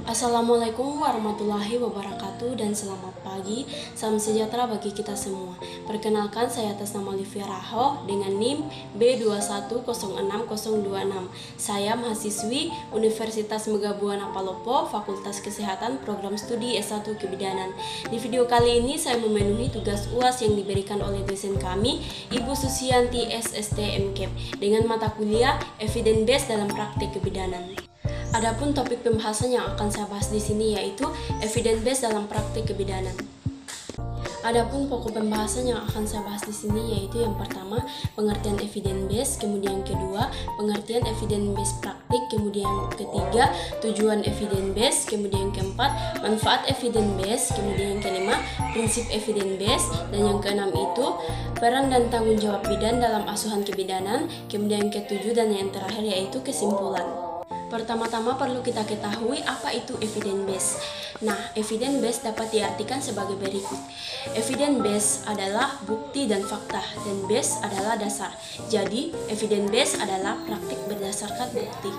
Assalamualaikum warahmatullahi wabarakatuh dan selamat pagi. Salam sejahtera bagi kita semua. Perkenalkan, saya atas nama Livia Raho dengan NIM B2106026. Saya mahasiswi Universitas Megabuana Palopo, Fakultas Kesehatan, Program Studi S1 Kebidanan. Di video kali ini saya memenuhi tugas UAS yang diberikan oleh dosen kami, Ibu Susianti SST MKEP, dengan mata kuliah Evidence Based dalam Praktik Kebidanan. Adapun topik pembahasan yang akan saya bahas di sini yaitu evidence based dalam praktik kebidanan. Adapun pokok pembahasan yang akan saya bahas di sini yaitu yang pertama pengertian evidence based, kemudian kedua pengertian evidence based praktik, kemudian ketiga tujuan evidence based, kemudian keempat manfaat evidence based, kemudian kelima prinsip evidence based, dan yang keenam itu peran dan tanggung jawab bidan dalam asuhan kebidanan, kemudian ketujuh dan yang terakhir yaitu kesimpulan. Pertama-tama perlu kita ketahui apa itu evidence based. Nah, evidence based dapat diartikan sebagai berikut. Evidence based adalah bukti dan fakta, dan base adalah dasar. Jadi, evidence based adalah praktik berdasarkan bukti.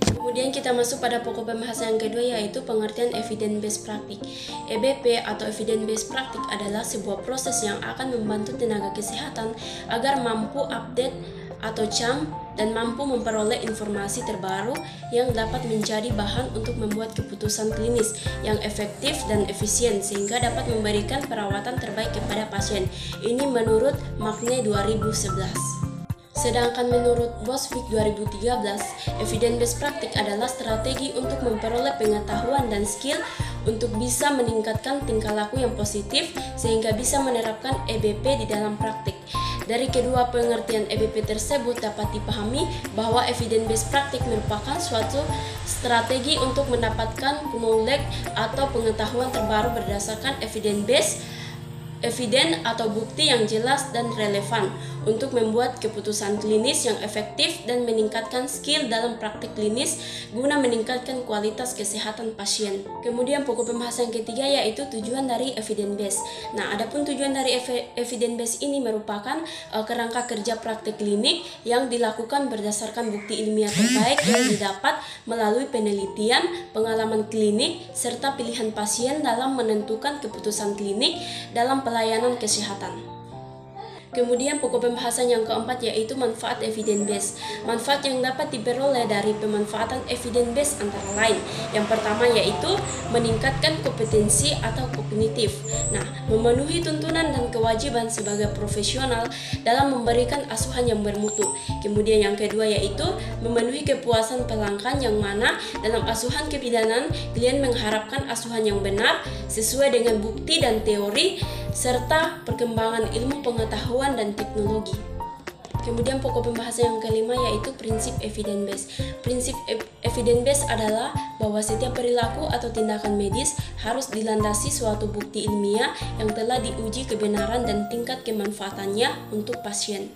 Kemudian kita masuk pada pokok pembahasan yang kedua yaitu pengertian evidence based praktik. EBP atau evidence based praktik adalah sebuah proses yang akan membantu tenaga kesehatan agar mampu update atau CAM dan mampu memperoleh informasi terbaru yang dapat menjadi bahan untuk membuat keputusan klinis yang efektif dan efisien sehingga dapat memberikan perawatan terbaik kepada pasien. Ini menurut Magne 2011. Sedangkan menurut Boswig 2013, evidence based praktik adalah strategi untuk memperoleh pengetahuan dan skill untuk bisa meningkatkan tingkah laku yang positif sehingga bisa menerapkan EBP di dalam praktik. Dari kedua pengertian EBP tersebut dapat dipahami bahwa evidence based praktik merupakan suatu strategi untuk mendapatkan knowledge atau pengetahuan terbaru berdasarkan evidence atau bukti yang jelas dan relevan untuk membuat keputusan klinis yang efektif dan meningkatkan skill dalam praktik klinis guna meningkatkan kualitas kesehatan pasien. Kemudian pokok pembahasan ketiga yaitu tujuan dari evidence based. Nah, adapun tujuan dari evidence based ini merupakan kerangka kerja praktik klinik yang dilakukan berdasarkan bukti ilmiah terbaik yang didapat melalui penelitian, pengalaman klinik, serta pilihan pasien dalam menentukan keputusan klinik dalam pelayanan kesehatan. Kemudian pokok pembahasan yang keempat yaitu manfaat evidence based. Manfaat yang dapat diperoleh dari pemanfaatan evidence based antara lain. Yang pertama yaitu meningkatkan kompetensi atau kognitif. Nah, memenuhi tuntunan dan kewajiban sebagai profesional dalam memberikan asuhan yang bermutu. Kemudian yang kedua yaitu memenuhi kepuasan pelanggan yang mana dalam asuhan kebidanan klien mengharapkan asuhan yang benar sesuai dengan bukti dan teori serta perkembangan ilmu pengetahuan dan teknologi. Kemudian pokok pembahasan yang kelima yaitu prinsip evidence based. Prinsip evidence based adalah bahwa setiap perilaku atau tindakan medis harus dilandasi suatu bukti ilmiah yang telah diuji kebenaran dan tingkat kemanfaatannya untuk pasien.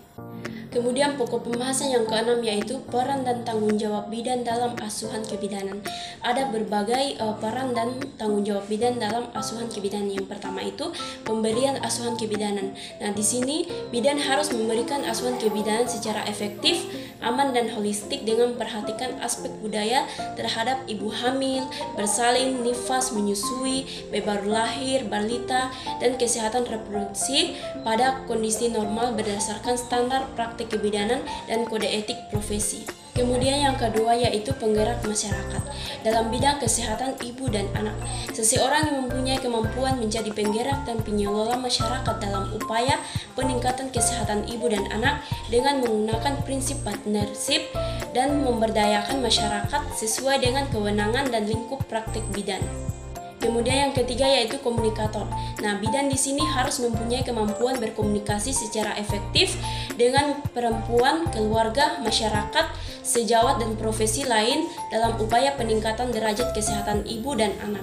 Kemudian pokok pembahasan yang keenam yaitu peran dan tanggung jawab bidan dalam asuhan kebidanan. Ada berbagai peran dan tanggung jawab bidan dalam asuhan kebidanan. Yang pertama itu pemberian asuhan kebidanan. Nah, di sini bidan harus memberikan asuhan kebidanan secara efektif, aman dan holistik dengan memperhatikan aspek budaya terhadap ibu hamil, bersalin, nifas, menyusui, baru lahir, balita, dan kesehatan reproduksi pada kondisi normal berdasarkan standar praktik kebidanan dan kode etik profesi. Kemudian yang kedua yaitu penggerak masyarakat dalam bidang kesehatan ibu dan anak. Seseorang yang mempunyai kemampuan menjadi penggerak dan pengelola masyarakat dalam upaya peningkatan kesehatan ibu dan anak dengan menggunakan prinsip partnership dan memberdayakan masyarakat sesuai dengan kewenangan dan lingkup praktik bidan. Kemudian yang ketiga yaitu komunikator. Nah, bidan di sini harus mempunyai kemampuan berkomunikasi secara efektif dengan perempuan, keluarga, masyarakat, sejawat dan profesi lain dalam upaya peningkatan derajat kesehatan ibu dan anak.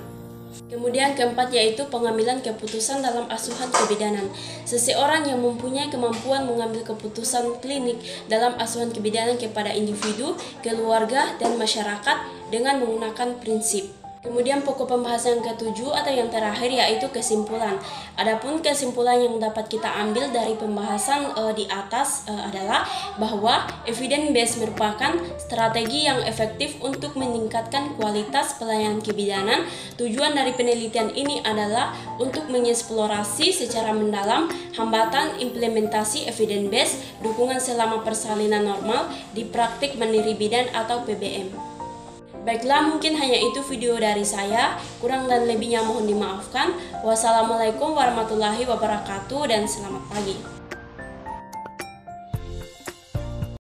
Kemudian keempat yaitu pengambilan keputusan dalam asuhan kebidanan. Seseorang yang mempunyai kemampuan mengambil keputusan klinik dalam asuhan kebidanan kepada individu, keluarga, dan masyarakat dengan menggunakan prinsip Kemudian pokok pembahasan yang ketujuh atau yang terakhir yaitu kesimpulan. Adapun kesimpulan yang dapat kita ambil dari pembahasan di atas adalah bahwa evidence based merupakan strategi yang efektif untuk meningkatkan kualitas pelayanan kebidanan. Tujuan dari penelitian ini adalah untuk mengeksplorasi secara mendalam hambatan implementasi evidence based, dukungan selama persalinan normal di praktik mandiri bidan atau PBM. Baiklah, mungkin hanya itu video dari saya. Kurang dan lebihnya mohon dimaafkan. Wassalamualaikum warahmatullahi wabarakatuh dan selamat pagi.